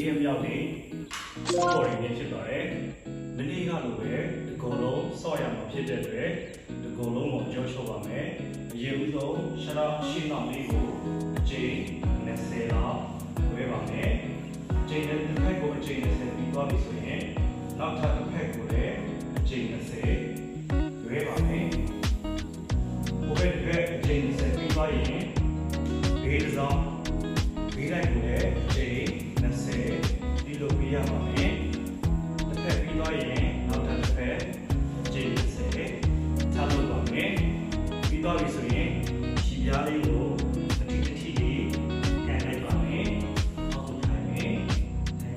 ရက်မြောက်နေ့ပေါ်ရင်းနေဖြစ်ပါတယ်မနေ့ကလိုပဲဒီကုံလုံးဆော့ရမှာဖြစ်တဲ့အတွက်ဒီကုံလုံးကိုကြောချုပ်ပါမယ်အရင်ဦးဆုံးရှရာရှင်းအောင်လေးကိုအချိန်20လောက်ဝဲပါမယ်အချိန်နဲ့တစ်ဖက်ကိုအချိန်20ပြီးသွားပြီဆိုရင်နောက်ထပ်တစ်ဖက်ကိုလည်းအချိန်20ဝဲပါမယ်ဘယ်ဘက်အချိန်20ပြီးသွားရင်ဘေးစားဘေးလိုက်ကိုလည်းအချိန်20ဒီလိုပြရပါမယ်တစ်ဖက်ပြီးသွားရင်နောက်ထပ်တစ်ဖက်အချိန်20ထားလို့ပါမယ်ပြီးသွားပြီဆိုရင်ခြေပြားလေးကိုအတိအထိလေးကန်လိုက်ပါမယ်အောက်ထိုင်မယ်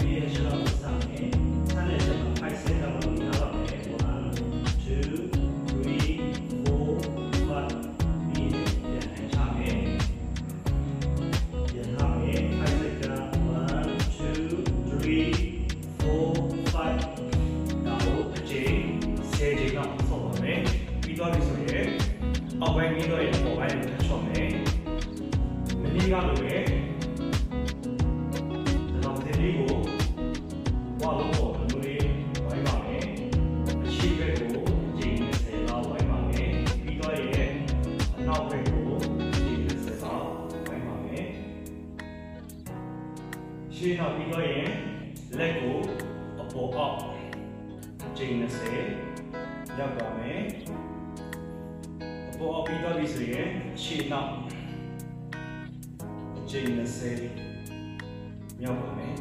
ဒီရရှောင်းစားမယ်ဆက်လက်ဆက်မှာ5 set လောက်လုပ်ရပါမယ်1 2 3 4 5ဒီပြန်ချမယ်ပြန်ထားမယ်5 set က1 2 3 4 5ဒါကိုအချိန်10ချိန်လောက်ဆော့ပါမယ်ပြီးသွားပြီဆိုရင်အောက်ပိုင်းပြီးတော့ရင်ပေါ်ပိုင်းကိုထပ်ချော့မယ်မနေ့ကလိုပဲဒါတော့ဒီလေးကိုဝါလုံးပေါ်လူလေးဝိုင်းပါမယ်အရှိဘက်ကိုအချိန်20လောက်ဝိုင်းပါမယ်ပြီးတော့ရင်အနောက်ဘက်ကိုအချိန်20လောက်ဝိုင်းပါမယ်ရှင်းတော့ပြီးတော့ရင်လက်ကိုအပေါ်အောက်အချိန်20ရောက်ပါမယ်အပေါ်အောက်ပြီးတော့ပြီဆိုရင်ရှင်းနောက်အချိန်20မြောက်ပါမယ်